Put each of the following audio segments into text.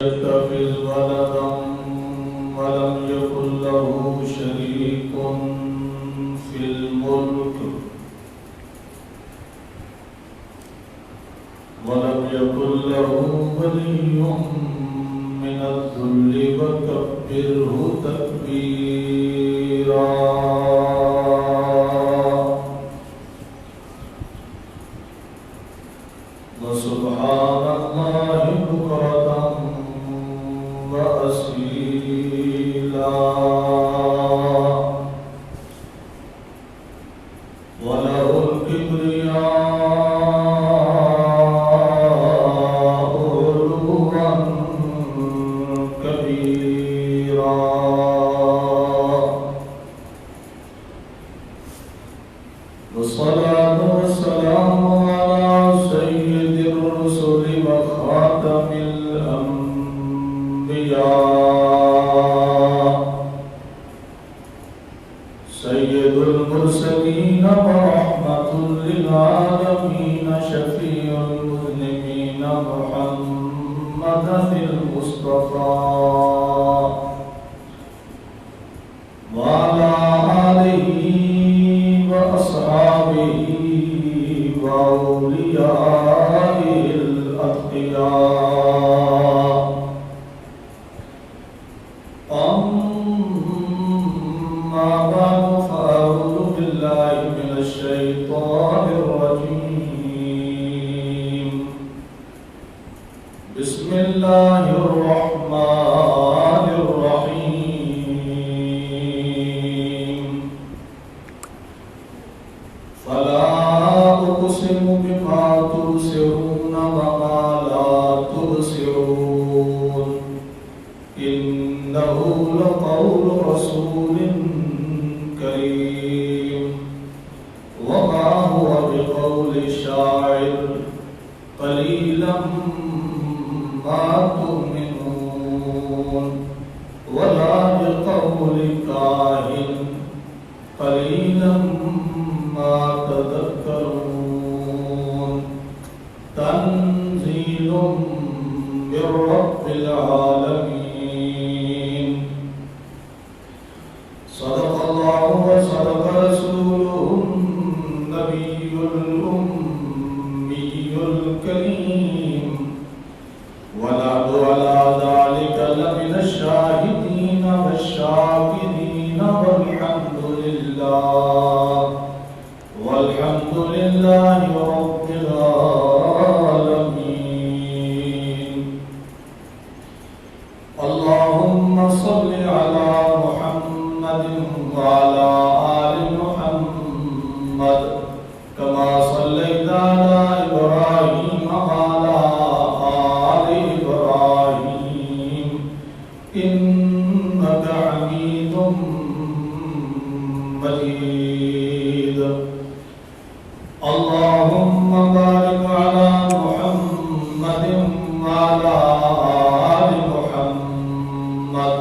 يتخذ ولدا ولم يكن له شريك في الملك ولم يكن له ولي من الذل وكبره تكبيرا وسبحان الله بكرة وأصيلا وله الكبرياء علوا كبيرا والصلاة والسلام على سيد الرسل وخاتم الأنبياء سيد المرسلين ورحمة للعالمين شفيع المذنبين محمد المصطفى وعلى آله وأصحابه وأوليائه الأتقياء أما بعد فأعوذ بالله من الشيطان الرجيم بسم الله الرحمن الرحيم فلا أقسم بما تبصرون وما لا تبصرون إنه لقول رسول كريم وما هو بقول شاعر قليلا ما تؤمنون ولا بقول كاهن قليلا ما تذكرون تنزيل من رب العالمين صدق الله وصدق رسوله النبي الأمي الكريم ونحن على ذلك لمن الشاهدين والشاكرين والحمد لله رب العالمين اللهم صل على محمد وعلى آل محمد كما صليت على إبراهيم وعلى آل إبراهيم إنك حميد مجيد اللهم بارك على محمد وعلى آل محمد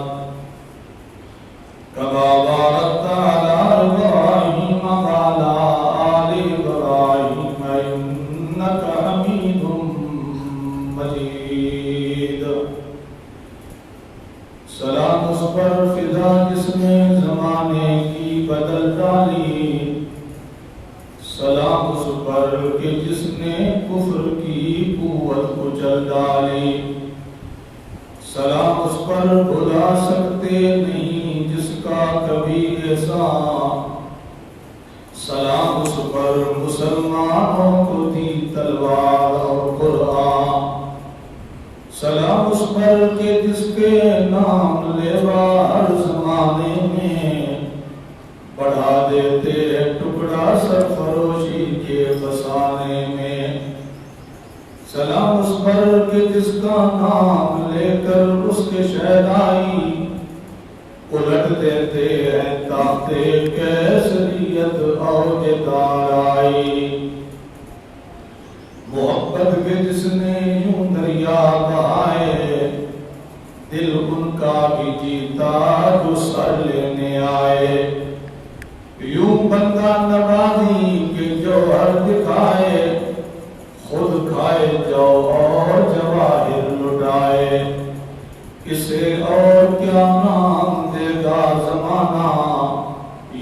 كما باركت على إبراهيم وعلى آل إبراهيم إنك حميد مجيد سلام اس پر فضا جس نے زمانے کی بدل ڈالی سلام اس پر کہ جس نے کفر کی قوت کچل ڈالی سلام اس پر بھلا سکتے نہیں جس کا کبھی احسان سلام اس پر مسلمانوں کو دی تلوار اور قرآن سلام اس پر کہ جس کے نام لیوا ہر زمانے میں بڑھا دیتے ٹکڑا سرفروشی کے فسانے میں سلام اس پر کہ جس کا نام لے کر اس کے شہدائی الٹ دیتے ہیں تاختے کیسریت اوج دارائی محبت کے جس نے یوں دریا بہائے دل ان کا بھی جیتا جو سر لینے آئے یوں بندہ نوازی کے جوہر دکھائے خود کھائے جو اور جواہر لٹائے اسے اور کیا نام دے گا زمانہ،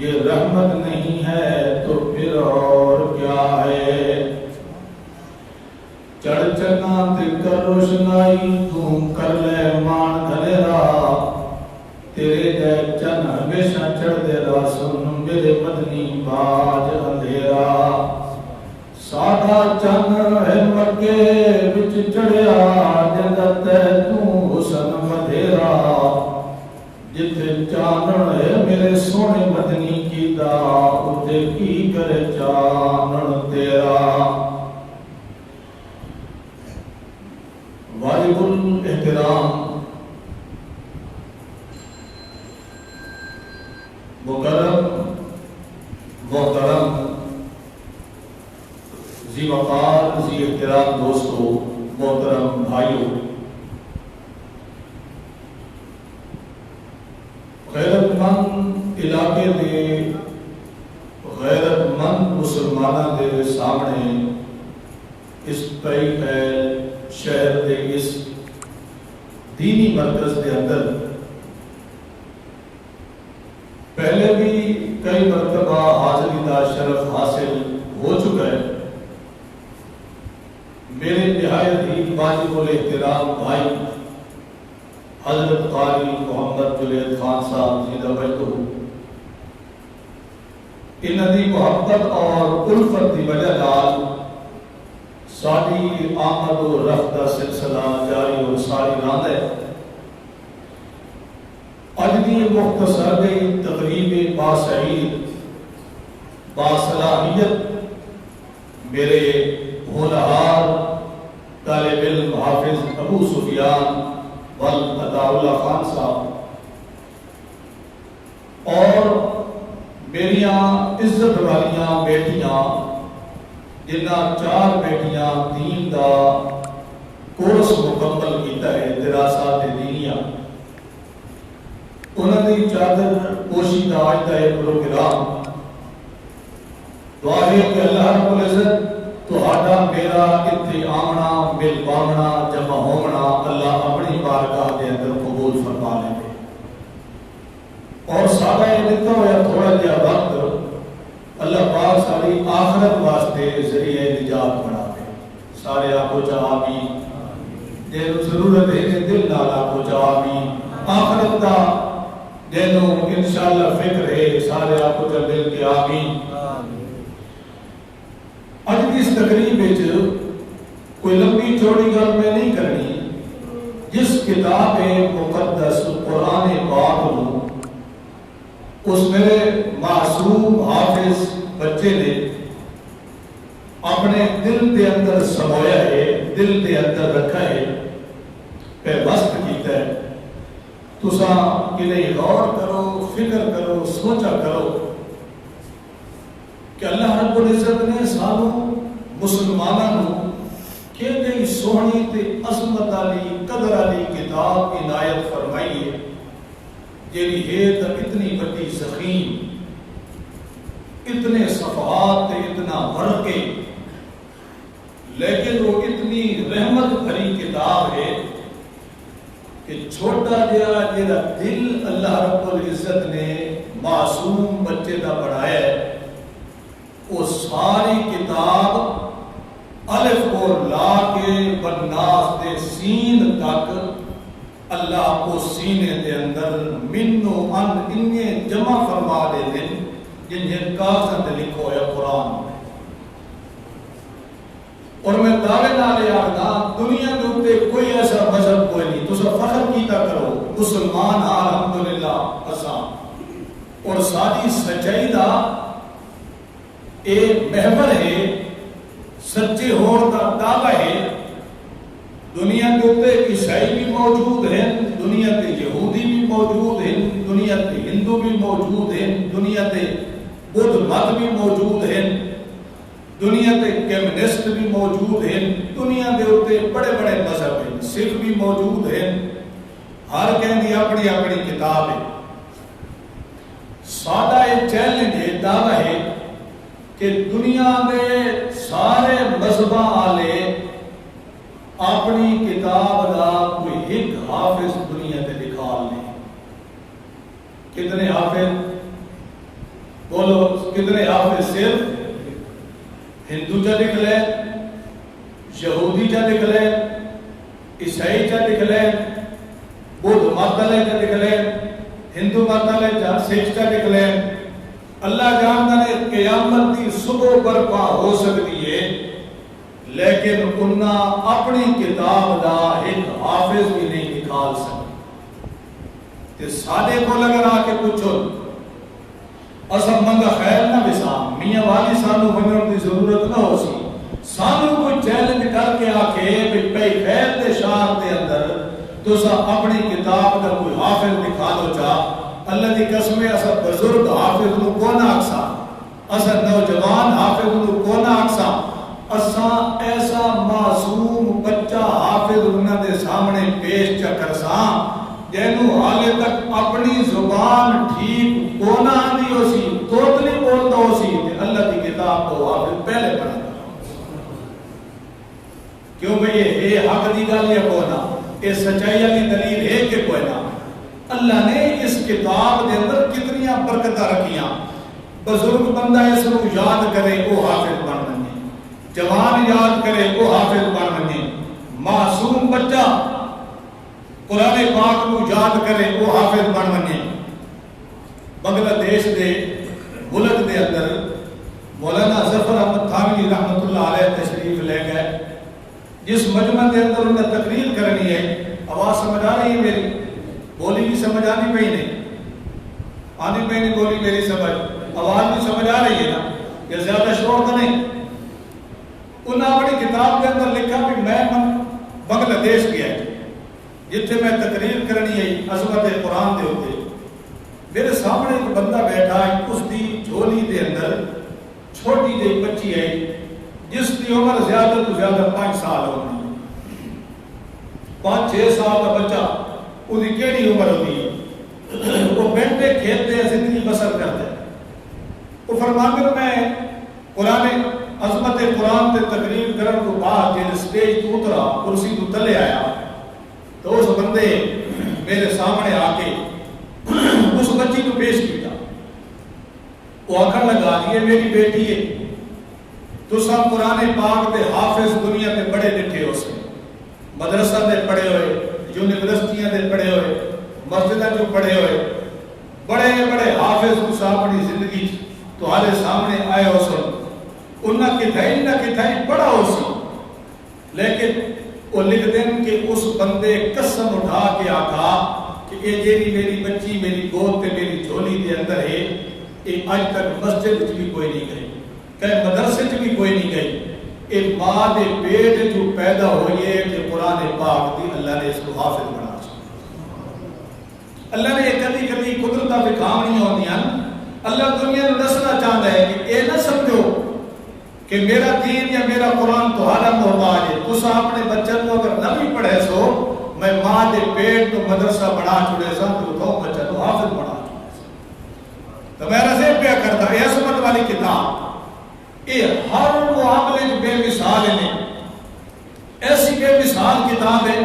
یہ رحمت نہیں ہے تو پھر اور کیا ہے۔ چڑھ چنا دل کر روشنائی، تم کر لے مان دھلیرا، تیرے جے چن ہمیشہ چڑھ دے را، سن میرے مدنی باج اندھیرا۔ سادہ چن ہے مکے بچ چڑھیا، جدت تو حسن مدھیرا، جتے چانن ہے میرے سونے مدنی کی دا، اتے کی کرے چانن تیرا۔ واجب الاحترام مکرم محترم ذی وقار ذی احترام دوستو، محترم بھائیو، غیرت مند علاقے دے غیرت مند مسلمانوں دے سامنے اس کئی شہر دے اس دینی مرکز دے اندر پہلے بھی کئی مرتبہ حاضری دا شرف حاصل ہو چکا ہے۔ میرے نہایت ہی واجب الاحترام بھائی حضرت قاری محمد جنید خان صاحب زندہ بجدہ، انہاں دی محبت اور الفت دی وجہ نال ساری آمد و رفت دا سلسلہ جاری اور ساری راند ہے۔ اج دی مختصر تقریب باسعید باصلاحیت میرے ہونہار طالب علم حافظ ابو سفیان عطاء اللہ خان صاحب اور میریاں عزت والیاں بیٹیاں، جنہ 4 بیٹیاں دین دا کورس مکمل کیتا ہے، دراسات دینیہ، انہوں نے چادر پوشیدہ آج کا یہ پروگرام دعا ہے کہ اللہ رب العزت تہاڈا میرا اتنے آمنا مل پاونا جمع ہونا اللہ اپنی بارگاہ دے اندر قبول فرما لے، اور سارا یہ دیتا ہوا تھوڑا جہا وقت اللہ پاک ساری آخرت واسطے ذریعہ نجات بنا دے۔ سارے آپ کو چاہ آمین، جنہوں ضرورت ہے دل نال آپ کو چاہ آمین، آخرت دا جنہوں انشاءاللہ فکر ہے سارے آپ کو چاہ دل کے آمین۔ آج کی اس تقریب میں کوئی لمبی چوڑی گل میں نہیں کرنی، جس کتاب مقدس قرآن پاک ہوں اس میرے معصوم حافظ بچے نے اپنے دل دے اندر سمویا ہے، دل دے اندر رکھا ہے، پیوست کیتا ہے۔ تساں انہیں غور کرو، فکر کرو، سوچا کرو کہ اللہ رب العزت نے سانوں مسلمانوں کہ گئی سونی تے عظمت علی قدر علی کتاب عنایت فرمائی ہے، جیلی ہے تا اتنی بڑی زخیم، اتنے صفحات تے اتنا ورقے، لیکن وہ اتنی رحمت بھری کتاب ہے کہ چھوٹا جیڑا دل اللہ رب العزت نے معصوم بچے دا بڑھایا ہے، وہ ساری کتاب الف اور لا کے بناس دے سین تک اللہ کو سینے دے اندر منو ان انہیں جمع فرما دے دن جنہیں کاغذ دے لکھو ہے قرآن میں۔ اور میں دعوے نالے آگا دنیا کے اوپر کوئی ایسا مذہب کوئی نہیں، تو سب فخر کیتا کرو مسلمان الحمدللہ اساں، اور ساری سچائی دا ایک محور ہے، سچے ہون کا دعویٰ ہے۔ دنیا کے اوپر عیسائی بھی موجود ہیں، دنیا کے یہودی بھی موجود ہیں، دنیا کے ہندو بھی موجود ہیں، دنیا کے بدھ مت بھی موجود ہیں، دنیا کے کمیونسٹ بھی موجود ہیں، دنیا کے اوپر بڑے بڑے مذہب ہیں، سکھ بھی موجود ہیں، ہر کہیں اپنی اپنی کتاب ہے۔ سادہ ایک چیلنج ہے، دعویٰ ہے کہ دنیا میں سارے مذہباں والے اپنی کتاب دا کوئی ایک حافظ دنیا کتنے حافظ؟ بولو کتنے حافظ؟ صرف ہندو چا لکھ لے، یہودی چا لکھ لے، عیسائی چا لکھ لے، بدھ مت والے چا لکھ لے، ہندو مت والے چا سکھ چا لکھ لے، اللہ جانتا ہے قیامت کی صبح برپا ہو سکتی ہے، لیکن انہاں اپنی کتاب دا ایک حافظ بھی نہیں نکال سکتے۔ تے سادے کو اگر آ کے پوچھو اصل منگا خیر نہ وسام میاں والی سانو بننے کی ضرورت نہ ہو سی، سانو کوئی چیلنج کر کے آکھے بھی پئی خیر دے شہر دے اندر تو سا اپنی کتاب دا کوئی حافظ دکھا دو چاہ، اللہ دی قسم اصل بزرگ حافظ نو کون آکسا، اصل نوجوان حافظ نو کون آکسا، اصل ایسا معصوم بچہ حافظ انہاں دے سامنے پیش چکر سا جنہوں حالے تک اپنی زبان ٹھیک کونا دی ہو سی، توتلی بولتا ہو سی، اللہ دی کتاب کو حافظ پہلے پڑھا کیوں بھئی یہ حق دی گل یا کونا، یہ سچائی والی دلیل ہے کہ کونا۔ اللہ نے اس کتاب دے اندر کتنیاں برکتاں رکھیاں، بزرگ بندہ اس کو یاد کرے وہ حافظ بن بنے، جوان یاد کرے وہ حافظ بن بنے، معصوم بچہ قرآن پاک کو یاد کرے وہ حافظ بن بنے۔ بنگلہ دیش دے ملک دے اندر مولانا ظفر احمد تھانوی رحمۃ اللہ علیہ تشریف لے گئے، جس مجمع کے اندر انہیں تقریر کرنی ہے، آواز سمجھ آ رہی ہے میری؟ بولی بھی سمجھ آنی پئی نہیں؟ آنی پئی نہیں بولی میری سمجھ؟ آواز بھی سمجھ آ رہی ہے نا؟ یہ زیادہ شور تو نہیں؟ انہوں نے اپنی کتاب کے اندر لکھا کہ میں بنگلہ دیش گیا جتھے میں تقریر کرنی ہے عظمت قرآن دے ہوتے، میرے سامنے ایک بندہ بیٹھا ہے، اس دی جھولی دے اندر چھوٹی جی بچی ہے جس کی عمر زیادہ تو زیادہ 5 سال ہوگی، 5-6 سال کا بچہ اس کی کیڑی عمر ہوتی ہے، وہ بیٹھے کھیلتے زندگی بسر کرتے ہیں۔ وہ فرماتے میں قرآن عظمت قرآن تے تقریر کرن کو بعد جب سٹیج تو اترا کرسی تو تلے آیا تو اس بندے میرے سامنے آ کے اس بچی کو پیش کیا، وہ آخر لگا یہ میری بیٹی ہے، تو سب قرآن پاک دے حافظ دنیا میں بڑے لکھے ہو سے، مدرسہ دے پڑھے ہوئے، یونیورسٹیاں دے پڑھے ہوئے، مسجدہ جو پڑھے ہوئے، بڑے بڑے حافظ کو اپنی زندگی تمہارے سامنے آئے ہو سن، انہاں کتھائی نہ کتھائی پڑھا ہو سی، لیکن وہ لکھ دیں کہ اس بندے قسم اٹھا کے آکھا کہ یہ جیری میری بچی میری گود تے میری جھولی دے اندر ہے، یہ آج تک مسجد بھی کوئی نہیں گئی، کہ مدرسے بھی کوئی نہیں گئی، یہ ماں دے پیٹ جو پیدا ہوئی ہے کہ قرآن پاک دی اللہ نے اس کو حافظ بنا اللہ نے یہ کدی کدی قدرتاں دکھاونی ہوندیاں، اللہ دنیا کو دسنا چاہتا ہے کہ اے نہ سمجھو کہ میرا دین یا میرا قرآن تمہارا محتاج ہے، تسا اپنے بچوں کو اگر نہ بھی پڑھے سو میں ماں دے پیٹ تو مدرسہ بنا چھوڑے سا تو بچہ تو حافظ بنا چھوڑے سا، تو میرا سے پیا کرتا ہے عصمت والی کتاب، یہ ہر معاملے بے مثال ہے، ایسی بے مثال کتاب ہے،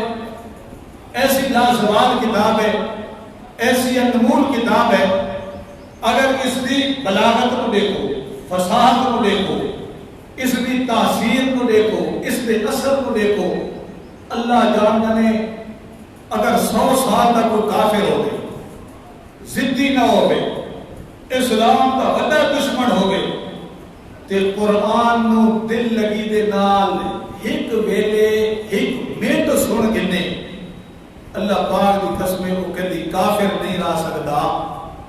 ایسی لازوال کتاب ہے، ایسی انمول کتاب ہے، اگر اس کی بلاغت کو دیکھو، فصاحت کو دیکھو، اس کی تاثیر کو دیکھو، اس کے اثر کو دیکھو، اللہ جانتا نے اگر 100 سال تک کوئی کافر ہو گئے، ضدی نہ ہو گئے، اسلام کا بڑا دشمن ہو گئے، تے قرآن نو دل لگی دے نال ایک ویلے ایک منٹ سن گنے اللہ پاک دی قسمیں وہ کدی کافر نہیں رہ سکتا،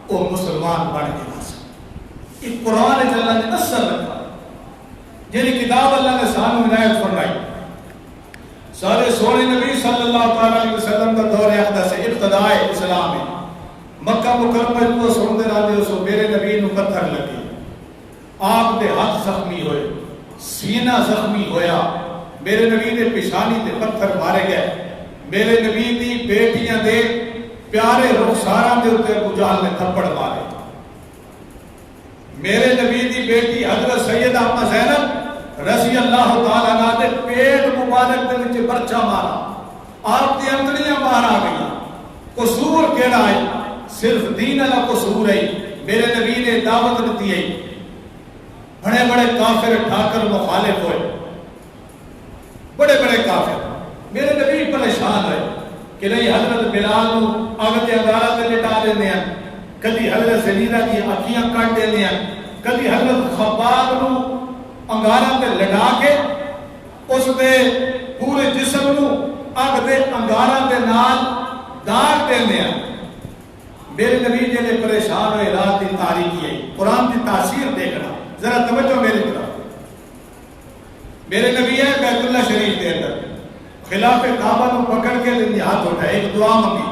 وہ مسلمان بن کے رہ سکتا۔ یہ قرآن اللہ نے اثر رکھا، جنہی کتاب اللہ نے سانو عنایت فرمائی، سارے سونے نبی صلی اللہ علیہ وسلم کا دور اقدس سے ابتدائے اسلام ہے، مکہ مکرمہ کو سنتے رہتے سو میرے نبی نو پتھر لگے، آپ دے ہاتھ زخمی ہوئے، سینہ زخمی ہویا، میرے نبی نے پیشانی تے پتھر مارے گئے، میرے نبی دی بیٹیاں دے پیارے رخساراں دے اوتے ابو جہل نے تھپڑ مارے، میرے نبی دی بیٹی حضرت سیدہ اما زینب رضی اللہ تعالیٰ عنہ دے پیٹ مبارک دے وچ برچا مارا، آپ دی انتڑیاں باہر آ گئی، قصور کیڑا ہے صرف دین والا قصور ہے میرے نبی نے دعوت دیتی ہے بڑے بڑے کافر ٹھاکر مخالف ہوئے بڑے بڑے کافر میرے نبی پریشان ہوئے کہ نہیں حضرت بلال نو آگے انگارہ تے لٹا دینے ہیں کدی حضرت زلیلہ کی اکھیاں کٹ دینے ہیں کدی حضرت خباب نو انگارہ تے لٹا کے اس دے پورے جسم نو آگ دے انگارہ دے نال داغ دینے ہیں میرے نبی جلے پریشان ہوئے رات دی تاریخی ہے قرآن دی تاثیر دیکھنا ذرا توجہ میری طرف میرے نبی ہے بیت اللہ شریف کے اندر خلاف کعبہ نو پکڑ کے دن ہاتھ اٹھائے ایک دعا مانگی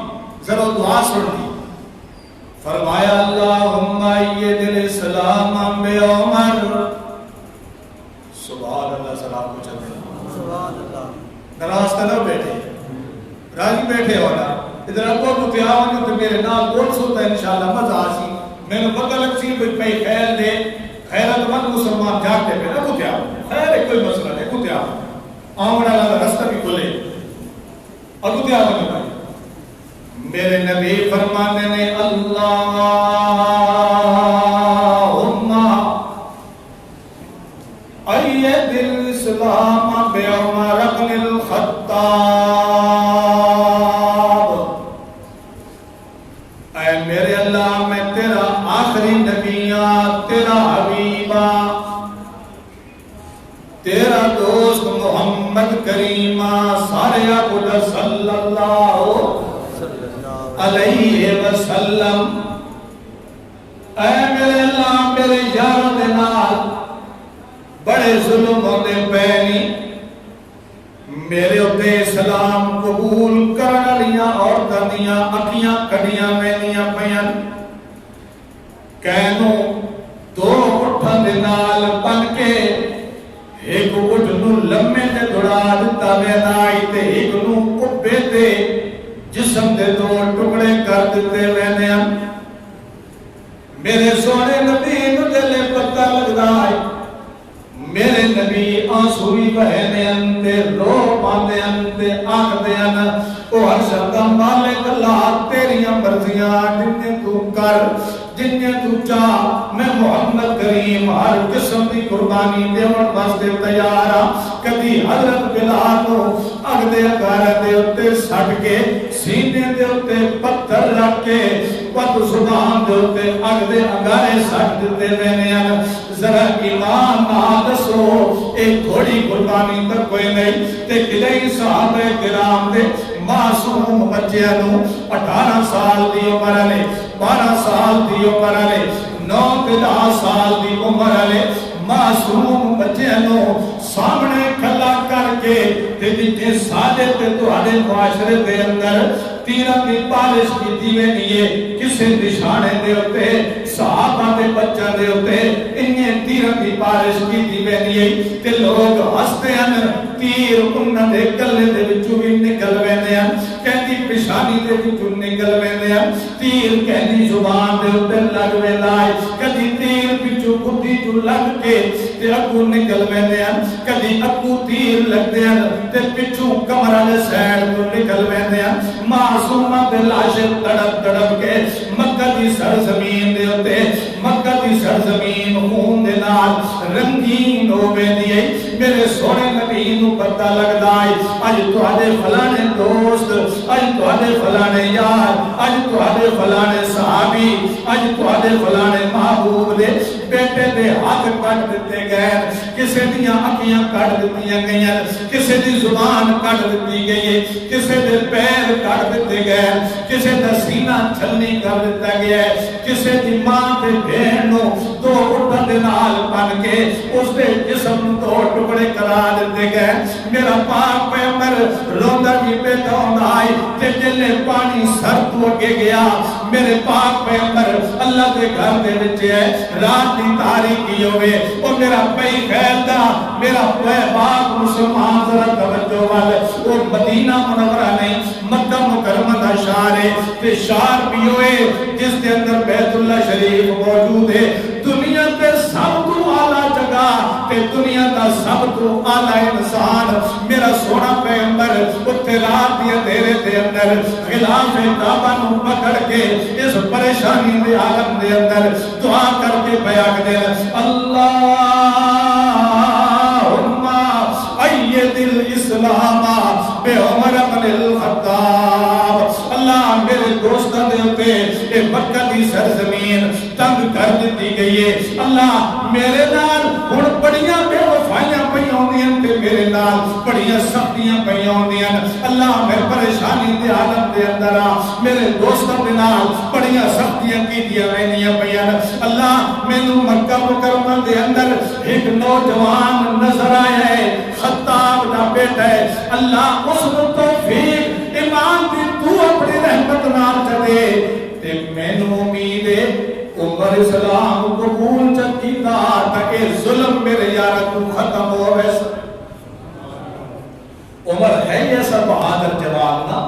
ذرا دعا سن دی فرمایا اللہم ایدِ الاسلام بے عمر سبحان اللہ سلام کو چلتے سبحان اللہ نراز تنہ بیٹھے راجی بیٹھے ہونا ادھر ابو ابو تیاون تو میرے نام بول سوتا ہے انشاءاللہ مزہ آسی میں نے پتہ لگ سی پہ خیر دے خیرت مند مسلمان جاگتے پہ ابو تیاون خیر ہے کوئی مسئلہ نہیں ابو تیاون آمنا لگا رستہ بھی کھلے ابو تیاون بھائی میرے نبی فرمانے نے اللہم ایدِ الاسلام بے عمر ابن الخطاب اے میرے اللہ میں تیرا آخری نبیہ تیرا حبیبہ تیرا دوست محمد کریمہ سارے عبد صلی اللہ علیہ وسلم اے میرے اللہ میرے یار دینال بڑے ظلم ہوتے پہنی میرے ہوتے اسلام قبول کرنا لیا اور دنیا اکیاں کڑیاں مینیاں پہن کہنوں دو اٹھا دینال بن کے ایک اٹھ نو لمے تے دھڑا دیتا ویدائی تے ایک نو کبے تے جسم دے دو ٹکڑے کر دیتے وینے میرے سونے نبی مجھے پتہ لگ دائی میرے نبی آنسوی بہنے اندے رو پاندے اندے آنکھ دے اندے او ہر شردم مالک اللہ تیریاں مرضیاں جنہیں تو کر جنہیں تو چاہ میں محمد کریم ہر قسم دی قربانی دیوڑ باستے تیارا کبھی حضرت بلال کو اگ دے اگارے دے اتے سٹ کے سینے دے اتے پتھر رکھ کے پت زبان دے اتے اگ دے اگارے سٹ دیتے میں ذرا ایمان نہ دسو ایک تھوڑی قربانی تک کوئی نہیں تے کلئی صحابہ کرام دے معصوم بچے انو 18 سال دی عمر علی 12 سال دی عمر علی 9 سال دی عمر علی معصوم بچے انو سامنے کھلا کر کے تے دیتے سادے تے تہاڈے معاشرے دے اندر تیرہ دی پالش کی دیوے نیے کسے نشانے دے ہوتے صحابہ دے بچہ دے ہوتے انہیں تیرہ دی پالش کی دیوے نیے تے لوگ ہستے ہیں تیر انہاں دے گلے دے وچوں بھی نکل ویندے ہیں کہندی پیشانی دے وچوں نکل ویندے ہیں تیر کہندی زبان دے اوتے لگ ویندا ہے کدی تیر وچوں کدی جو لگ کے تے اگوں نکل ویندے ہیں کدی اگوں تیر لگدے ہیں تے پچھوں کمر والے سائیڈ تو نکل ویندے ہیں معصومہ دے لاشے تڑپ تڑپ کے مکہ دی سرزمین دے ہوتے مکہ دی سرزمین خون دے نال رنگین ہو ویندی ہے میرے سونے نبی نو پتہ لگدا ہے اج تہاڈے فلانے دوست اج تہاڈے فلانے یار اج تہاڈے فلانے صحابی اج تہاڈے فلانے محبوب دے بیٹے دے ہاتھ کٹ دتے گئے کسے دیاں اکھیاں کٹ دتیاں گئیاں کسے دی زبان کٹ دتی گئی کسے دے پیر کٹ دتے گئے کسے دا سینہ چھلنی کر دتا گیا کسے دی ماں تے بہن نو دو اٹھن دے نال بن کے اس دے جسم نو دو ٹکڑے کرا دتے گئے میرا پاک پیغمبر روندا جی بیٹا ہوندا ہے تے جلے پانی سر تو اگے گیا میرے پاک پیغمبر اللہ دے گھر دے وچ ہے رات دی تاریکی ہوئے او میرا پئی خیل دا میرا پاک مسلمان ذرا توجہ والے او مدینہ منورہ نہیں مکہ مکرمہ دا شہر ہے تے شہر بھی ہوئے جس کے اندر بیت اللہ شریف موجود ہے دنیا تے سب تو اعلی جگہ تے دنیا دا سب تو اعلی انسان میرا سونا پیغمبر اوتھے رات دی اندھیرے دے اندر غلاف کعبہ نو پکڑ کے اس پریشانی دے عالم دے اندر دعا کر کے بیان دے اللہم اید الاسلام بے عمر بن الخطاب اللہ میرے دوستان دے ہوتے اے مکہ دی سرزمین تنگ کر دیتی گئی ہے اللہ میرے نال ہن بڑیاں بے وفائیاں پئی ہوندیاں تے میرے نال بڑیاں سختیاں پئی ہوندیاں اللہ میں پریشانی دے عالم دے اندر میرے دوستاں دے نال بڑیاں سختیاں کیتیاں ویندیاں پیاں اللہ مینوں مکہ مکرمہ دے اندر ایک نوجوان نظر آیا ہے خطاب دا بیٹا ہے اللہ اس کو توفیق ایمان دی تو اپنی رحمت نال چڑے تے مینوں امید ہے عمر اسلام قبول چکیتا تاکہ ظلم میرے یار تو ختم ہو ویسا عمر ہے ایسا بہادر جوان نا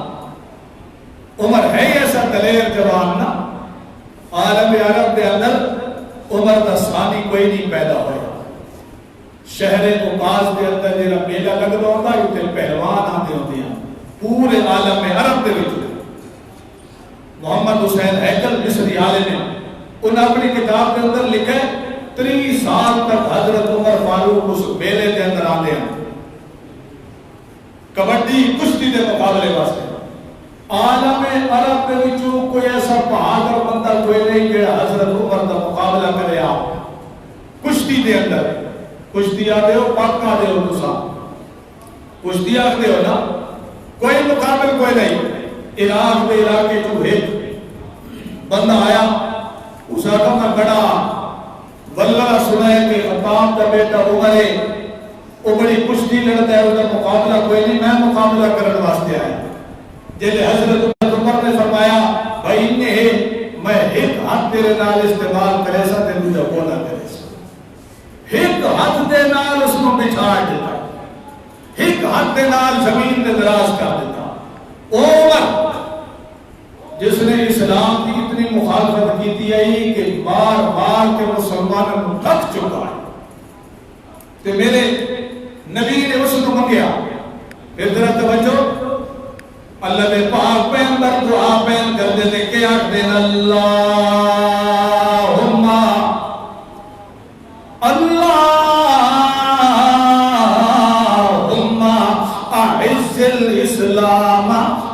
عمر ہے ایسا دلیر جوان نا عالم عرب دے اندر عمر دا ثانی کوئی نہیں پیدا ہویا شہر عکاظ دے اندر جڑا میلہ لگدا ہوندا اوتے پہلوان آندے ہوندے ہیں پورے عالم عرب دے وچ محمد حسین ہیکل مصری عالم نے انہوں نے اپنی کتاب کے اندر لکھا ہے 30 سال تک حضرت عمر فاروق اس میلے کے اندر آتے ہیں کبڈی کشتی کے مقابلے واسطے عالم عرب کے وچوں کوئی ایسا بہادر بندہ کوئی نہیں کہ حضرت عمر کا مقابلہ کرے آپ کشتی کے اندر کشتی آتے ہو پاک آتے ہو تسا کشتی آتے ہو نا کوئی مقابل کوئی نہیں عراق کے علاقے جو ایک بندہ آیا اس رقم کا کڑا واللہ سنا ہے کہ خطاب کا بیٹا عمر ہے وہ بڑی کشتی لڑتا ہے ادھر مقابلہ کوئی نہیں میں مقابلہ کرنے واسطے آیا جیسے حضرت عمر نے فرمایا بھائی انہیں میں ایک ہاتھ تیرے نال استعمال کرے سا تے مجھے کو نہ کرے سا ایک ہاتھ دے نال اس کو بچھاڑ دیتا ایک ہاتھ دے نال زمین دے دراز کر دیتا عمر جس نے اسلام کی اتنی مخالفت کی تھی ہے کہ بار بار کے مسلمانوں کو تھک چکا ہے تو میرے نبی نے اس کو منگیا پھر ذرا توجہ اللہ نے پاک پیغمبر دعا بیان کر دیتے کہ آخدین اللہم اعز الاسلام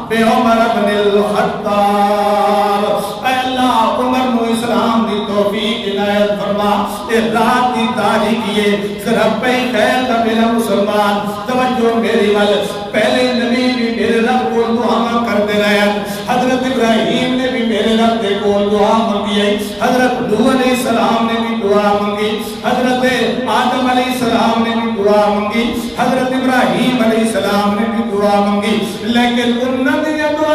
بے عمر بن الخطاب اے اللہ عمر نو اسلام دی توفیق عنایت فرما اے رات دی تاریخیے ذرا پہ خیر دا میرا مسلمان توجہ میری وال پہلے نبی بھی میرے رب کو دعا کرتے رہے حضرت ابراہیم نے بھی میرے رب دے کو دعا منگی ہے حضرت نوح علیہ السلام نے بھی دعا منگی حضرت آدم علیہ السلام نے بھی دعا منگی حضرت ابراہیم علیہ السلام نے بھی دعا منگی لیکن انہوں نے یہ دعا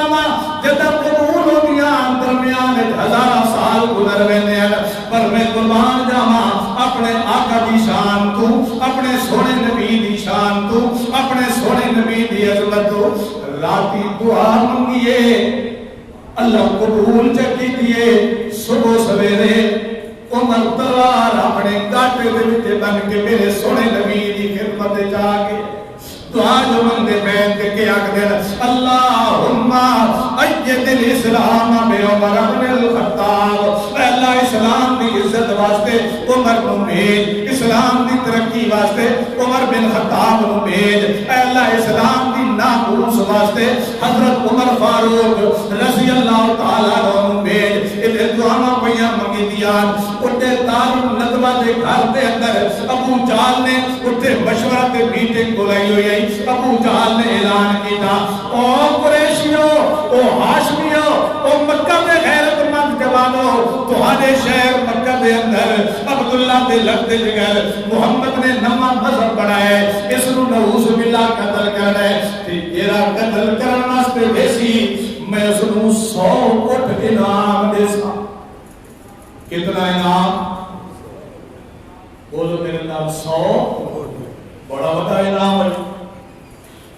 جب قبول ہو گیا درمیان 1000 سال گزر رہے ہیں پر میں قربان جاواں اپنے آقا دی شان تو اپنے سونے نبی دی شان تو اپنے سونے نبی دی عظمت تو راتی دعا منگیے اللہ قبول چکی دیے صبح سویرے عمر تلوار اپنے کاٹے دے وچ بن کے میرے سونے نبی دی خدمت جا کے دعا جو مندے بیٹھ کے کیا کر اللہم اید الاسلام بے عمر بن الخطاب اے اللہ اسلام دی عزت واسطے عمر کو بھیج اسلام دی ترقی واسطے عمر بن خطاب کو بھیج اے اللہ اسلام دی ناموس واسطے حضرت عمر فاروق رضی اللہ تعالیٰ عنہ بھیج ادھر دعا پیاں منگی دیان اٹھے دار ندوہ دے گھر دے اندر ابو جہل نے اٹھے مشورہ تے میٹنگ بلائی ہوئی ہے ابو جہل نے اعلان کیتا او قریشیوں او ہاشمیوں او مکہ دے غیرت مند جوانوں تہاڈے شہر مکہ دے اندر عبداللہ دے لگ دے جگر محمد نے نواں مذہب بنایا ہے اس نو نعوذ باللہ قتل کرنا ہے تے تیرا قتل کرن واسطے ویسی میں اس نو 100 اٹھ انعام دے سا کتنا انعام بولو میرے نام 100 بڑا بڑا انعام ہے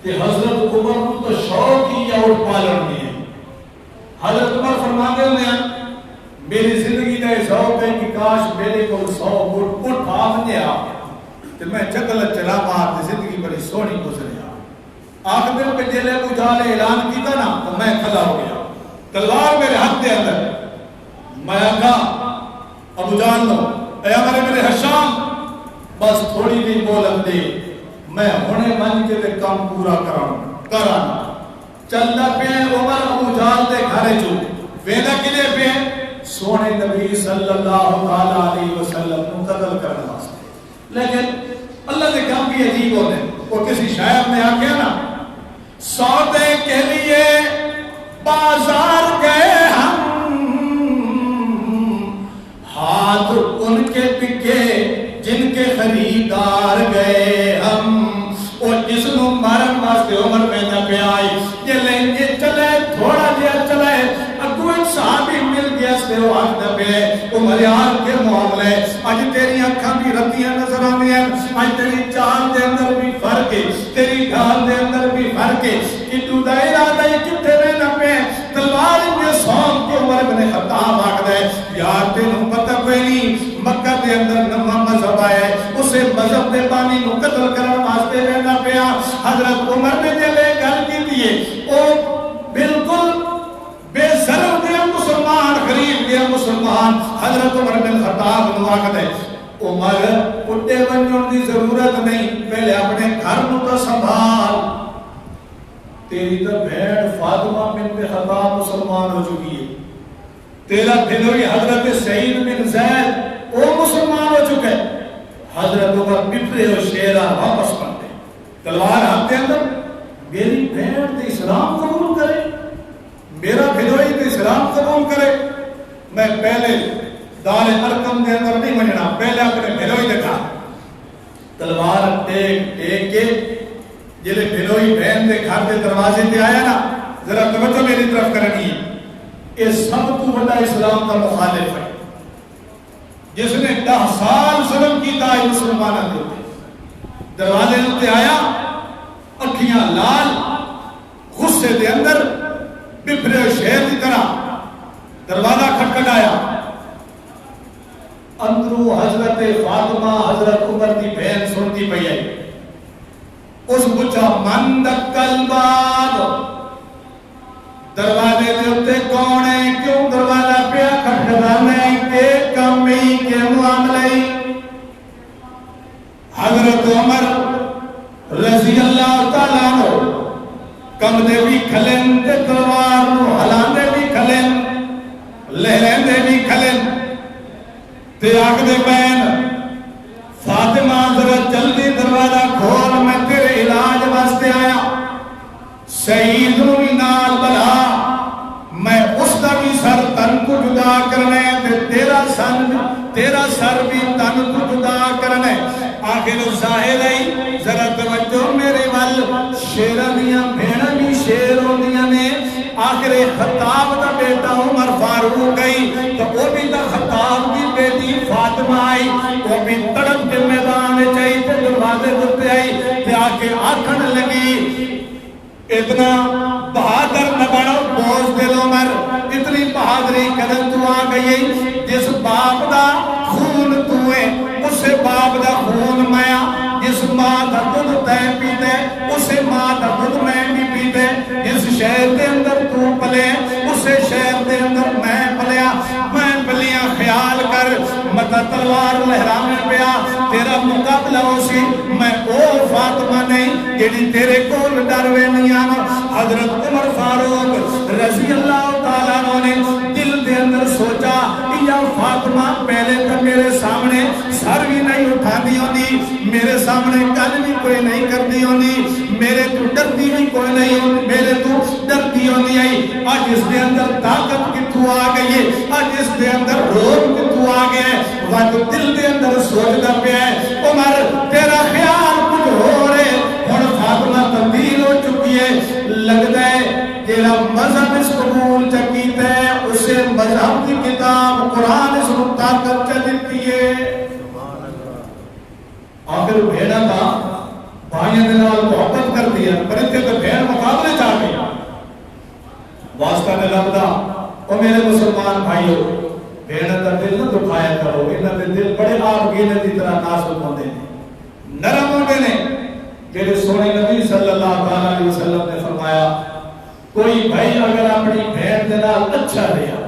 کہ حضرت عمر کو تو شوق ہی یا اٹھ پالن نہیں ہے حضرت عمر فرماتے ہیں میری زندگی کا ذوق ہے کہ کاش میرے کو 100 اٹھ آمنے آ تو میں چکل چلا مار زندگی بڑی سونی گزرے آخر دن پہ جیلے ابو جہل اعلان کیتا نا تو میں کھلا ہو گیا تلوار میرے ہاتھ دے اندر میں آگا ابو جہل نو اے میرے حشام بس تھوڑی بھی بولن دے میں ہونے من کے دے کام پورا کرانا چلنا پہ عمر ابو جہل دے گھرے جو ویدہ کلے پہ سونے نبی صلی اللہ علیہ وسلم کو قتل کرنا واسطے لیکن اللہ نے کام بھی عجیب ہوتے وہ کسی شاعر نے آ گیا نا سودے کے لیے بازار گئے ہم ہاتھ ان کے بکے جن کے خریدار گئے ہم اور جس نو مارن واسطے عمر میں نہ پہ آئی یہ لیں گے چلے تھوڑا دیا چلے اگو ایک صحابی مل گیا اس لئے وہ آگ نہ پہ عمر یار کے معاملے آج تیری آنکھاں بھی رتیاں نظر آنی ہیں آج تیری چاند دے اندر بھی فرق ہے تیری ڈھال دے اندر بھی فرق ہے کہ تو دائرہ دائی کتے میں نہ پہ تلوار میں سوم کے عمر بن خطاب آگ دے یار تینوں پتہ کوئی نہیں مکہ دے اندر نمہ مذہب آئے اسے مذہب دے پانی نو قتل کرنا واسطے رہنا پیا حضرت عمر نے جلے گل کی دیئے او بالکل بے ضرور دیا مسلمان غریب دیا مسلمان حضرت عمر بن خطاب نو آگ دے عمر اٹھے بنجن دی ضرورت نہیں پہلے اپنے گھر نو تو سنبھال تیری تو بھیڑ فاطمہ بنت خطاب مسلمان ہو چکی ہے تیرا بھنوی حضرت سعید بن زید وہ مسلمان ہو چکے حضرت عمر پپرے و شیرہ واپس پڑھتے تلوار ہاتھ دے اندر میری بھیڑ تے اسلام قبول کرے میرا بھنوی تے اسلام قبول کرے میں پہلے دار ارکم دے اندر نہیں مننا پہلے اپنے بھنوی دیکھا تلوار ٹیک کے جلے بھنوی بہن دے گھر دے دروازے تے آیا نا ذرا توجہ میری طرف کرنی ہے یہ سب تو بڑا اسلام کا مخالف ہے جس نے 10 سال ظلم کیتا ہے مسلمانہ دیتے دروازے تے آیا اکھیاں لال غصے دے اندر بپھرے شہر کی طرح دروازہ کھٹکھٹ آیا اندرو حضرت فاطمہ حضرت عمر دی بہن سنتی پئی ہے اس پوچھا من دکل باب دروازے دے اتے کون ہے کیوں دروازہ پیا کھٹکھٹانے کے کمی کے معاملے حضرت عمر رضی اللہ تعالیٰ عنہ کم دے بھی کھلن تے تلوار نو ہلان دے بھی کھلن لہرین دے بھی کھلن تے آگ دے بین فاطمہ ذرا جلدی دروازہ کھول میں تیرے علاج واسطے آیا سعید نو نال بلا میں اس دا بھی سر تن کو جدا کرنے تیرا سر بھی تن کو جدا کرنے آخر ظاہر ہے ذرا توجہ میرے وال شیرانیاں بھیڑا بھی شیر ہوندیاں نے آخر خطاب دا بیٹا عمر فاروق گئی تو وہ بھی دا خطاب کی بیٹی فاطمہ آئی وہ بھی تڑپ کے میدان چاہی تے دروازے دتے آئی تے آکے آکھن لگی اتنا بہادر نہ بڑھو بوز دل عمر اتنی بہادری قدر تو آ گئی جس باپ دا خون توئے اسے باپ دا خون میا جس ماں دا دودھ تے پیتے اسے ماں دا دودھ میں بھی پیتے جس شہر دے اندر تو پلے اسے شہر دے اندر میں پلیا میں پلیاں خیال کر متا تلوار لہرانے پیا تیرا مقابلہ ہو سی میں او فاطمہ نہیں جیڑی تیرے کول ڈروے نہیں آنا حضرت عمر فاروق رضی اللہ تعالیٰ نے دل دے اندر سوچا یا فاطمہ پہلے تو میرے سامنے سر بھی نہیں اٹھا دی ہوندی میرے سامنے کل بھی کوئی نہیں کر دی ہوندی میرے تو ڈر دی بھی کوئی نہیں ہوندی میرے تو ڈر دی ہوندی آئی آج اس دے اندر طاقت کی تو آ گئی ہے آج اس دے اندر روح کی تو آ گئے وقت دل دے اندر سوچ دا پہ ہے عمر تیرا خیال کچھ ہو رہے اور فاطمہ تبدیل ہو چکی ہے لگ دے تیرا مذہب اس قبول چکیت ہے اسے مذہب کی کتاب قرآن اس مطاقت چلیتی ہے آخر بھیڑا کا بھائیوں دلال محبت کر دیا پرنتے تو بھیڑ مقابلے چاہ گیا واسطہ نے لگتا اور میرے مسلمان بھائیوں بھیڑ کا دل نہ دکھایا کرو، انہاں دے دل بڑے آپ گینے دی طرح نازک ہوندے نے، نرم ہوندے نے۔ میرے سونے نبی صلی اللہ علیہ وسلم نے فرمایا کوئی بھائی اگر اپنی بھیڑ دے نال اچھا رہا،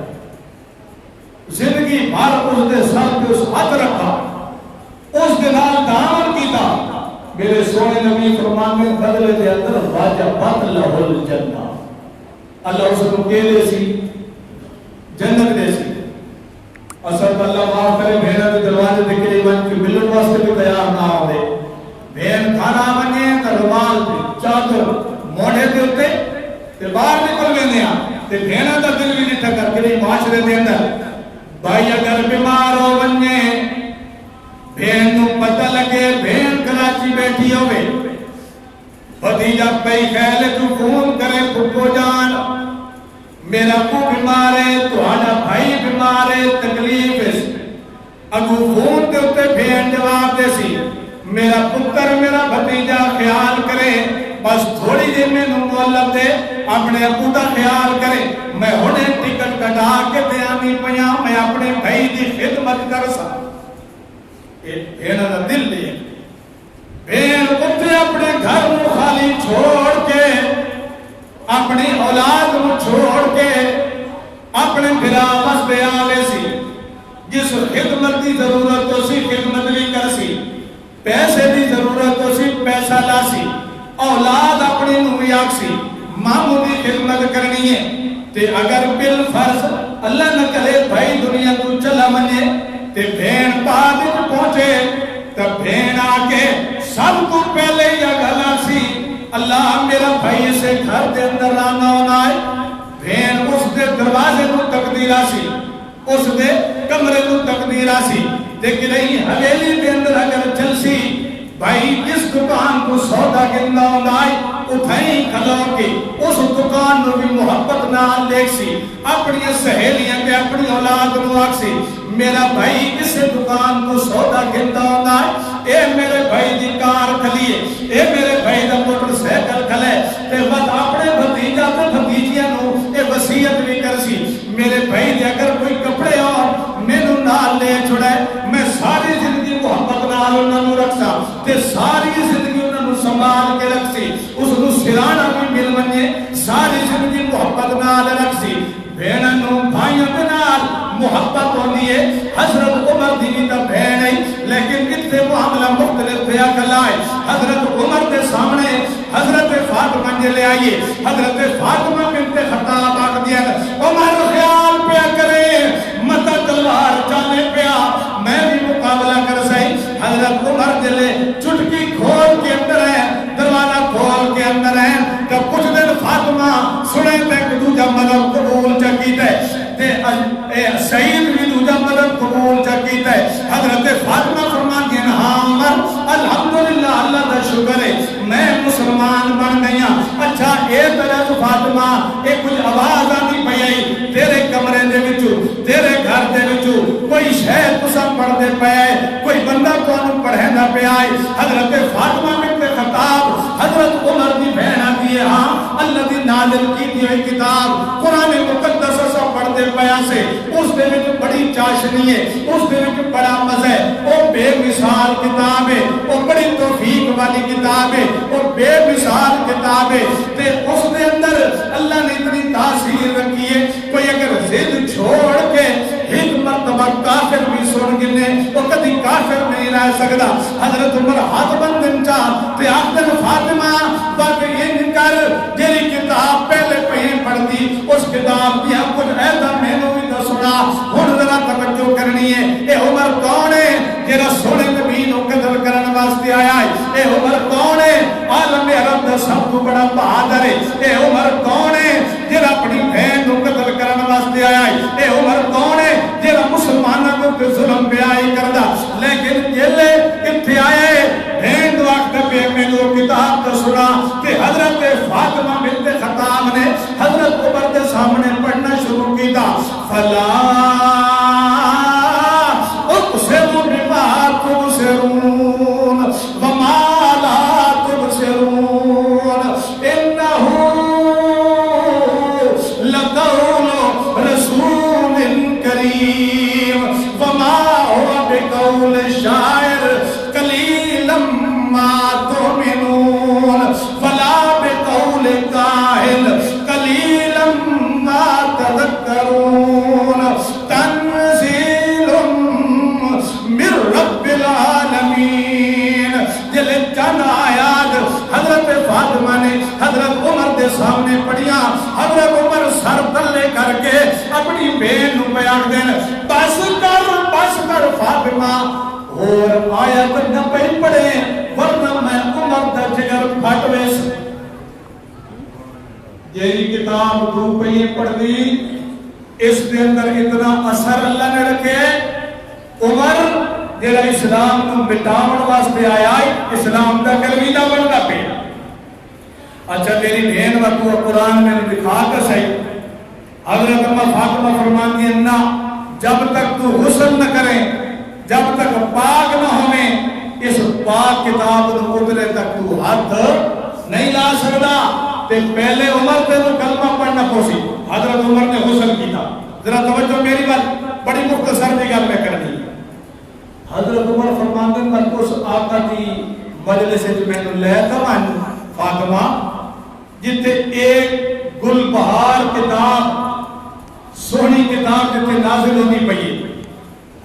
زندگی بھر اس دے سر پہ اس ہاتھ رکھا، اس دے نال تعاون کیتا، میرے سونے نبی فرماندے بدلے دے اندر واجبت لہ الجنہ، اللہ اس کو کے دے سی جنت دے سی۔ اصل اللہ معاف کرے بھیڑا دے دروازے دے کے ایمان کی ملن واسطے بھی تیار نہ ہوئے، بھیڑ کھانا بنے تا رومال پہ چادر موڑے دے ہوتے تے باہر نکل گئے دیا تے بھیڑا دا دل بھی نہیں ٹکر کے معاشرے دے اندر بھائی اگر بیمار ہو بننے بھیڑ نو پتہ لگے بھیڑ کراچی بیٹھی ہوئے بھتیجا پئی خیال تو فون کرے پھپھو جان میرا کو بیمار ہے تہاڈا بھائی بیمار ہے تکلیف ہے، اگو فون تے اوتے بھیڑ جواب دے سی میرا پتر میرا بھتیجا خیال کرے بس تھوڑی دیر میں مولت دے اپنے ابو دا خیال کرے، میں ہونے ٹکٹ کٹا کے دیانی پیا میں اپنے بھائی دی خدمت کر سا۔ بھیڑ دا دل لے بھیڑ اٹھے اپنے گھر میں خالی چھوڑ کے اپنی اولاد کو چھوڑ کے اپنے بھرا واسطے آوے سی، جس خدمت دی ضرورت ہو سی خدمت بھی کر سی، پیسے دی ضرورت ہو سی پیسہ لا سی، اولاد اپنی نویاک سی مامو دی خدمت کرنی ہے تے اگر بالفرض اللہ نہ کرے بھائی دنیا کو چلا منے تے بھین پاک پہنچے تب بھین آکے سب کو پہلے یا گھلا سی اللہ میرا بھائی سے گھر دے اندر آنا ہونا ہے، بھین اس دے دروازے کو تقدیرہ سی اس دے کمرے کو تقدیرہ سی دیکھ رہی حویلی دے اندر اگر چل سی بھائی جس دکان کو سودا گندہ ہونا ہے اٹھائیں کھلو کے اس دکان میں بھی محبت نہ لے سی اپنی سہیلیاں کے اپنی اولاد نواک سی میرا بھائی اس دکان کو سودا گندہ ہونا ہے اے میرے بھائی دی کار کھلیے اے میرے بھائی دا موٹر سیکل کھلے تے بس اپنے بھتیجا تے بھتیجیاں نو اے وصیت بھی کر سی میرے بھائی دے اگر کوئی کپڑے اور مینوں نال لے چھڑے میں ساری زندگی محبت نال انہاں نو رکھسا تے ساری زندگی انہاں نو سنبھال کے رکھ سی اس نو سرانا بھی مل منجے ساری زندگی محبت نال رکھ سی بھیڑاں نو بھائیوں دے نال محبت ہوندی ہے حضرت عمر دی بھی تا بھیڑ ہے لیکن اتنے معاملہ مختلف تھیا کلائے حضرت عمر دے سامنے حضرت فاطمہ نے لے آئیے حضرت فاطمہ بنت خطاب آکھ دیا عمر خیال پیا کرے متا تلوار چانے پیا میں بھی مقابلہ کر سائی حضرت عمر دلے چٹکی کھول کے اندر ہے دروازہ کھول کے اندر ہے کہ کچھ دن فاطمہ سنے تک دوجہ مدد قبول چکیت ہے سعید بھی دوجہ مدد قبول چکیت ہے حضرت فاطمہ فرمان دیا ہاں عمر الحمدللہ اللہ دا شکر ہے میں مسلمان بن گیا اچھا اے طرح فاطمہ ایک کچھ آواز آنی پئی تیرے کمرے دے وچوں تیرے گھر دے وچوں کوئی شہر پسند پڑھ دے پائے کوئی بندہ کون پڑھے نہ پہ آئے حضرت فاطمہ بنت خطاب حضرت عمر دی بہن آتی ہے ہاں اللہ دی نازل کی دی کتاب قرآن مقدس سے پڑھ دے پیا سے اس دے وچ بڑی چاشنی ہے اس دے وچ بڑا مزہ ہے او بے مثال کتاب ہے او بڑی توفیق والی کتاب ہے او بے مثال کتاب ہے تے اس دے اندر اللہ نے اتنی تاثیر رکھی ہے کوئی اگر ضد چھوڑ کے ایک مرتبہ کافر بھی سن گنے وہ کدی کافر نہیں رہ سکتا حضرت عمر ہاتھ بندن چاہ تے آخدن فاطمہ باقی یہ کر جیری کتاب پہلے پہیں پڑھتی اس کتاب دیا کچھ ایسا میں نے بھی تو سنا ہن ذرا توجہ کرنی ہے اے عمر کون ہے جیرا سونے نبی نو قتل کرنے واسطے آیا ہے اے عمر کون ہے عالم عرب دا سب کو بڑا بہادر ہے اے عمر کون ہے جیرا اپنی بہن نو قتل کرنے واسطے آیا ہے اے عمر کون ہے جیرا مسلمانوں کو ظلم بیائی کردہ لیکن جلے اتھے آئے بہن دو آخر پہ میں نے کتاب تو سنا کہ حضرت فاطمہ بنت خطاب نے حضرت عمر کے سامنے پڑھنا شروع کی تھا فلا اقسم بما تبصرون وما لا تبصرون انه لقول رسول کریم کر کے اپنی بہن نو بیان دین بس کر فاطمہ اور آیت نہ پڑھے ورنہ میں عمر دا جگر پھٹ ویس یہ کتاب تو پہ پڑھ دی اس کے اندر اتنا اثر اللہ نے رکھے عمر جیڑا اسلام کو مٹاون واسطے آیا اسلام دا کلمیدہ بنتا پہ اچھا تیری بہن و قرآن میں نے دکھا کر صحیح حضرت عمر فاطمہ فرماتی ہیں نہ جب تک تو غسل نہ کریں جب تک پاک نہ ہوئیں اس پاک کتاب نو اتنے تک تو ہاتھ نہیں لا سکتا تے پہلے عمر تے تو کلمہ پڑھنا پوسی حضرت عمر نے غسل کیتا ذرا توجہ میری بات بڑی مختصر دی گل میں کرنی حضرت عمر فرماتے ہیں میں اس آقا دی مجلس وچ میں لے تا فاطمہ جتے ایک گل بہار کتاب سونی کتاب جتے نازل ہوتی پئی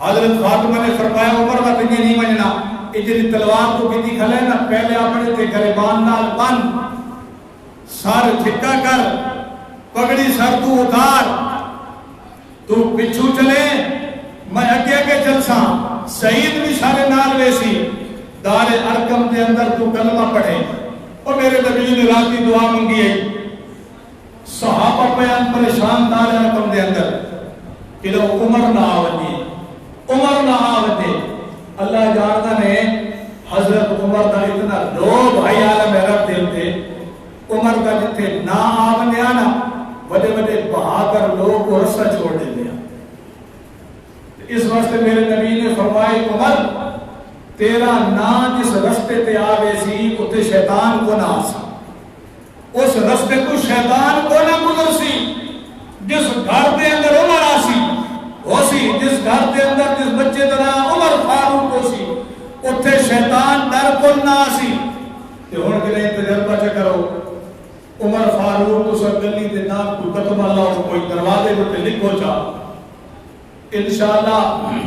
حضرت فاطمہ نے فرمایا عمر کا تنگے نہیں مننا اتنی تلوار تو کتی کھلے نا پہلے اپنے تے گریبان نال بند سر جھکا کر پگڑی سر تو اتار تو پچھو چلے میں اگے اگے چلساں سعید بھی سارے نال ویسی دار ارکم دے اندر تو کلمہ پڑھے اور میرے نبی نے راتی دعا منگی ہے صحابہ بیان پریشان دار ارکم دے اندر کہ لو عمر نہ آوٹی عمر نہ آوٹے اللہ جانتا نے حضرت عمر کا اتنا لو بھائی عالم عرب دل تھے عمر کا جتے نہ آونے آنا بڑے بڑے بہادر لوگ کو رسہ چھوڑ دے دیا اس واسطے میرے نبی نے فرمائے عمر تیرا نا جس رستے تے آوے سی اتے شیطان کو نہ آسا اس رستے کو شیطان کو نہ گزر سی جس گھر دے اندر عمر آسی ہو سی جس گھر دے اندر جس بچے طرح عمر فاروق ہو سی اتے شیطان در کو نہ آسی کہ ہون کے لئے تجربہ چکرو عمر فاروق تو سر گلی دے نام کو قدم اللہ کوئی دروازے کو تے لکھو چاہ انشاءاللہ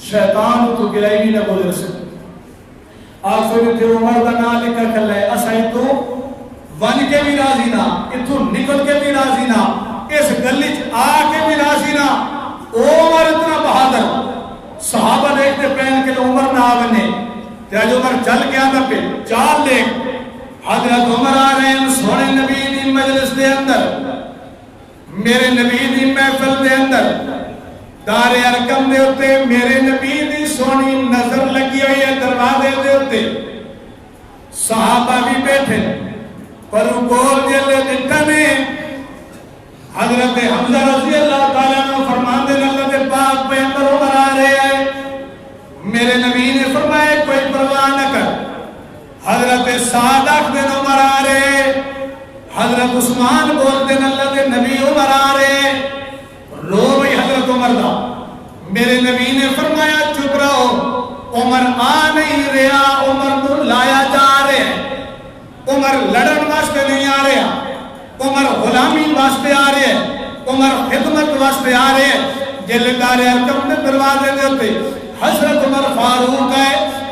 شیطان تو گرائی بھی نہ گزر سکتے آپ سوچتے عمر کا نام لکھا کھل ہے اسائی تو ون کے بھی راضی نہ اتھو نکل کے بھی راضی نہ اس گلی آ کے بھی راضی نہ عمر اتنا بہادر صحابہ دیکھتے پہن کے عمر نہ آونے تیج عمر چل گیا نہ پہ چال لے حضرت عمر آ رہے ہیں سونے نبی دی مجلس دے اندر میرے نبی دی محفل دے اندر دار ارکم دے ہوتے میرے نبی دی سونی نظر لگی ہوئی ہے دروازے دے ہوتے صحابہ بھی بیٹھے پر گول جلے دکھنے حضرت حمزہ رضی اللہ تعالیٰ نے فرمان دے اللہ کے پاک پہ اندر عمر آ رہے ہیں میرے نبی نے فرمایا کوئی پرواہ نہ کر حضرت صادق دن عمر آ رہے حضرت عثمان بول دن اللہ کے نبی عمر آ رہے رو بھئی حضرت عمر دا میرے نبی نے فرمایا چپ رہو عمر آ نہیں رہا عمر کو لایا جا رہے عمر لڑن واسطے نہیں آ رہا عمر غلامی واسطے آ رہے ہیں عمر خدمت واسطے آ رہے ہیں جلدار ارکم نے دروازے دیتے حضرت عمر فاروق ہے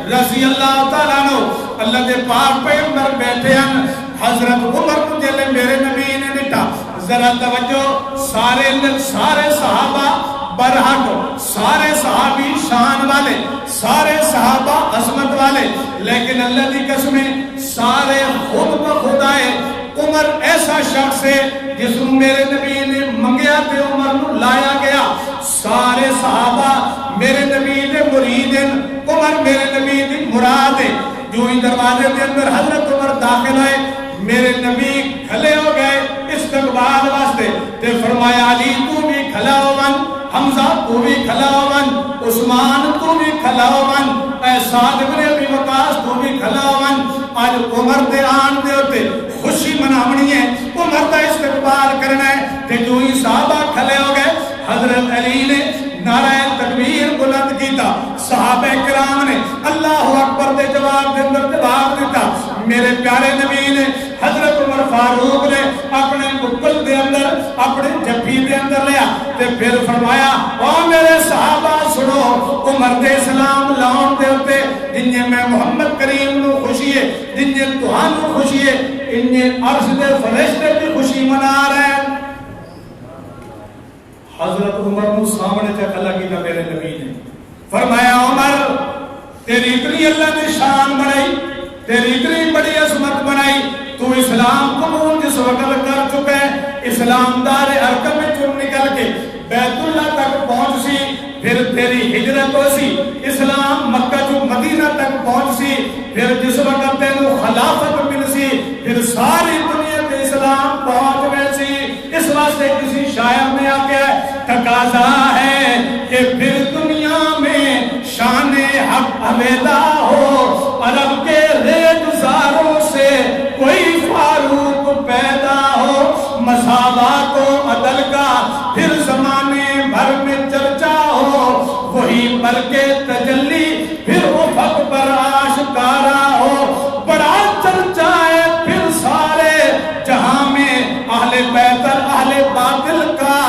رضی اللہ تعالیٰ عنہ اللہ کے پاک پہ اندر بیٹھے ہیں حضرت عمر کو جلے میرے نبی نے نٹا ذرا توجہ سارے صحابہ برحق سارے صحابی شان والے سارے صحابہ عظمت والے لیکن اللہ کی قسمیں سارے خود بخود آئے عمر ایسا شخص ہے جس کو میرے نبی نے منگیا تے عمر نو لایا گیا سارے صحابہ میرے نبی نے مرید ہیں عمر میرے نبی نے مراد ہے جو ہی دروازے کے اندر حضرت عمر داخل آئے میرے نبی کھلے ہو گئے استقبال واسطے تے فرمایا علی تو بھی کھلا ہو من حمزہ تو بھی کھلا ہو من عثمان تو بھی کھلا ہو من اے سعد بن ابی وقاص تو بھی کھلا ہو من آج عمر دے آن دے ہوتے خوشی منامنی ہے عمر دا استقبال کرنا ہے تے جو ہی صحابہ کھلے ہو گئے حضرت علی نے نعرہ تکبیر بلند کیتا صحابہ کرام نے اللہ اکبر دے جواب دے اندر جواب دیتا میرے پیارے نبی نے حضرت عمر فاروق نے اپنے مقبل دے اندر اپنے جبھی دے اندر لیا تے پھر فرمایا او میرے صحابہ سنو عمر دے اسلام لاؤن دے ہوتے جنہیں میں محمد کریم نو خوشی ہے جنہیں توہاں نو خوشی ہے انہیں عرض دے فرشتے بھی خوشی منا رہے ہیں حضرت عمر کو سامنے چکا لگی تھا میرے نبی نے فرمایا عمر تیری اتنی اللہ نے شان بنائی, تیری اتنی بڑی عظمت بنائی, تو اسلام قبول جس وقت کر چکے, اسلام دار ارکم میں چون نکل کے بیت اللہ تک پہنچ سی, پھر تیری ہجرت ہو سی, اسلام مکہ جو مدینہ تک پہنچ سی, پھر جس وقت تینوں خلافت مل سی, پھر ساری دنیا کے اسلام پہنچ گئے سی. اس واسطے کسی شاعر نے آ کے تقاضا ہے کہ پھر دنیا میں شان حق علیحدہ ہو, عرب کے ریگزاروں سے کوئی فاروق پیدا ہو, مساوات و عدل کا پھر زمانے بھر میں چرچا ہو, وہی بلکہ تجلی پھر افق پر آشکارا ہو, بڑا چرچا ہے پھر سارے جہاں میں اہل بیت اہل باطل کا,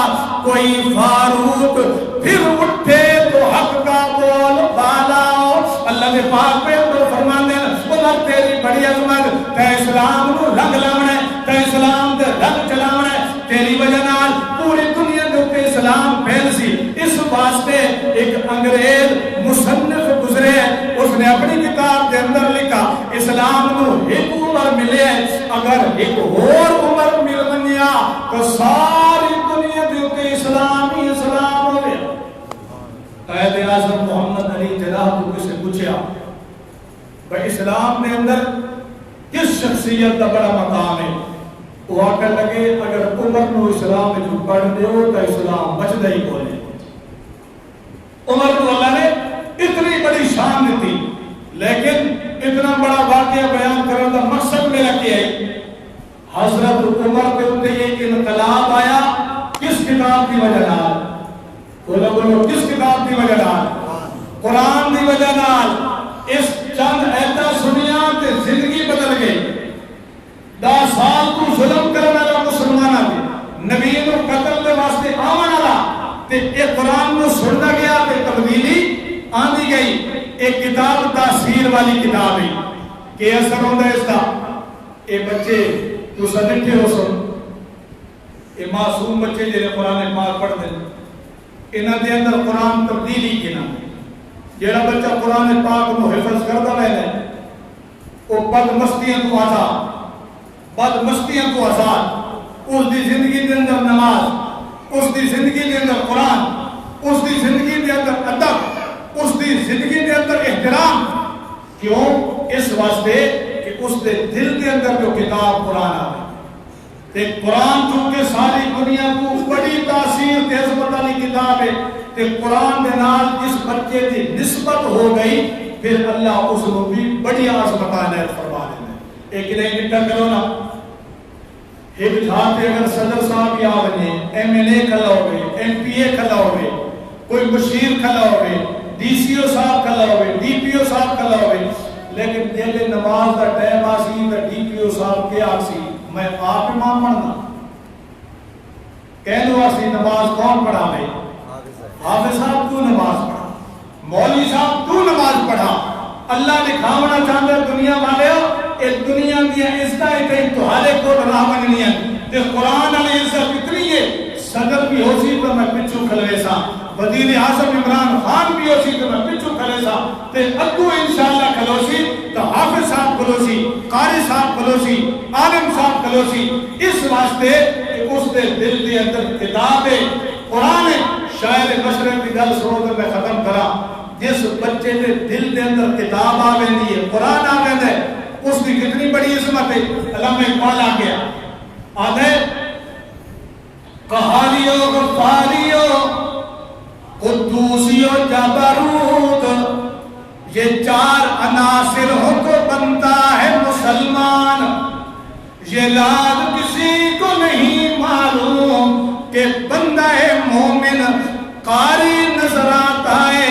کوئی فاروق پھر اٹھے تو حق کا بول بالا ہو. اللہ نے پاک پہ فرمان دے عمر تیری بڑی عظمت, تے اسلام کو رنگ لاونا, تے اسلام دے رنگ چلاونا, تیری وجہ نال پوری دنیا کے اسلام پھیل سی. اس واسطے ایک انگریز مصنف گزرے, اس نے اپنی کتاب کے اندر لکھا اسلام کو ایک عمر ملے, اگر ایک اور عمر مل منیا تو ساری دنیا کے اسلام ہی اسلام ہو گیا. قائد اعظم محمد علی جناح کو کسی پوچھا بھائی اسلام نے اندر کس شخصیت کا بڑا مقام ہے, وہ آکر لگے اگر عمر نو اسلام میں جو پڑھ دے ہو تو اسلام بچ ہی بولے. عمر کو اللہ نے اتنی بڑی شان دی تھی, لیکن اتنا بڑا واقعہ بیان کرنے کا مقصد میرا کیا ہے, حضرت عمر کے اندر ایک انقلاب آیا کس کتاب کی وجہ نال, بولو بولو کس کتاب کی وجہ نال, قرآن کی وجہ نال. اس چند ایتا سنیا تے زندگی بدل گئی. 10 سال تو ظلم کرنے والا مسلمانہ دے نبی نو قتل دے واسطے آمن والا تے ایک قرآن نو سننا گیا تے تبدیلی آندی گئی. ایک کتاب تاثیر والی کتاب ہے کہ اثر ہوتا ہے اس کا, اے بچے تو سنٹھے ہو سن, اے معصوم بچے جنہیں قرآن پاک پڑھ دیں, انہاں دے اندر قرآن تبدیلی کی نام. جیڑا بچہ قرآن پاک کو حفظ کرتا رہے وہ بد مستیاں کو آزاد, بد مستیاں کو آزاد, اس دی زندگی دے اندر نماز, اس دی زندگی دے اندر قرآن, اس دی زندگی دے اندر ادب, اس دی زندگی دے اندر احترام. کیوں؟ اس واسطے کہ اس دے دل دے اندر جو کتاب قرآن آئے تے قرآن چونکہ ساری دنیا کو بڑی تاثیر تے عظمت والی کتاب ہے, تے قرآن دے نال جس بچے دی نسبت ہو گئی پھر اللہ اس کو بھی بڑی عظمت عنایت فرما دیتا ہے. ایک نہیں نکا کرو نا, ایک جھاتے اگر صدر صاحب یا بنے, ایم این اے کھلا ہوئے, ایم پی اے کھلا ہوئے, کوئی مشیر کھلا ہوئے, ڈی سی او صاحب کھلا ہوئے, ڈی پی او صاحب کھلا ہوئے, لیکن جیلے نماز دا ٹائم آسی دا ڈی پی او صاحب کے آسی میں آپ امام پڑھنا کہہ دو آسی نماز کون پڑھا بھائی, حافظ صاحب تو نماز پڑھا, مولوی صاحب تو نماز پڑھا. اللہ نے کھاونا چاہتا ہے دنیا والے ایک دنیا دیا عزتہ ہے کہیں تمہارے کو راہ بننی ہے تے قرآن علیہ عزت اتنی ہے. صدر بھی ہو سی تو میں پچھو کھلے سا, وزیر اعظم عمران خان بھی ہو سی تو میں پچھو کھلے سا, تے ادو انشاءاللہ کھلو سی تو حافظ صاحب کھلو سی, قاری صاحب کھلو سی, عالم صاحب کھلو سی. اس واسطے کہ اس دے دل دے اندر کتاب ہے قرآن ہے. شاعر مشرق کی گل سنو تو میں ختم کرا, جس بچے دے دل دے اندر کتاب آ گئی ہے, قرآن آ گئی ہے, اس کی کتنی بڑی عظمت ہے. علامہ اقبال آ گیا آدھے قہاریو غفاریو قدوسیو جبروت, یہ 4 عناصر ہو تو بنتا ہے مسلمان. یہ لال کسی کو نہیں معلوم کہ بندہ مومن قاری نظر آتا ہے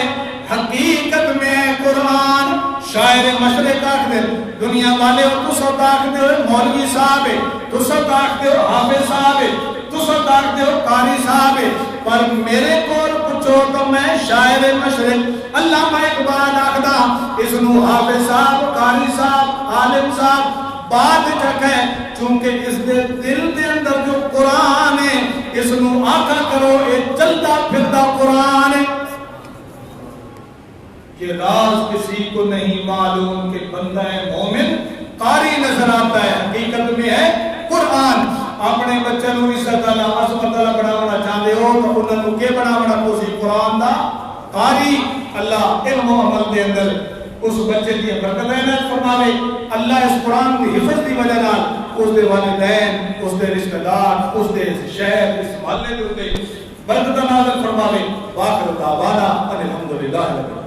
حقیقت میں قرآن. شاعر مشرق آکھتے دنیا والے ہو تو سو آکھتے ہو مولوی صاحب ہے, تو سو آکھتے ہو حافظ صاحب ہے, تو سو آکھتے ہو قاری صاحب ہے, پر میرے کو پوچھو تو میں شاعر مشرق علامہ اقبال آکھدا اس نو حافظ صاحب, قاری صاحب, عالم صاحب بات چک ہے, چونکہ اس دے دل دے اندر جو قرآن ہے اس نو آقا کرو اے چل کسی کو نہیں معلوم کہ بندہ مومن قاری نظر آتا ہے، حقیقت میں ہے قرآن۔ اپنے بچوں کو عزت اللہ عظمت اللہ بنانا چاہتے ہو تو انہوں کو کیا بنانا کوسی قرآن دا قاری۔ اللہ علم و عمل دے اندر اس بچے کی برکت عنایت فرماوے۔ اللہ اس قرآن کی حفظ کی وجہ نال اس دے والدین، اس دے رشتہ دار، اس دے شہر، اس محلے دے برکت نازل فرماوے۔ واخر دعوانا ان الحمدللہ رب العالمین۔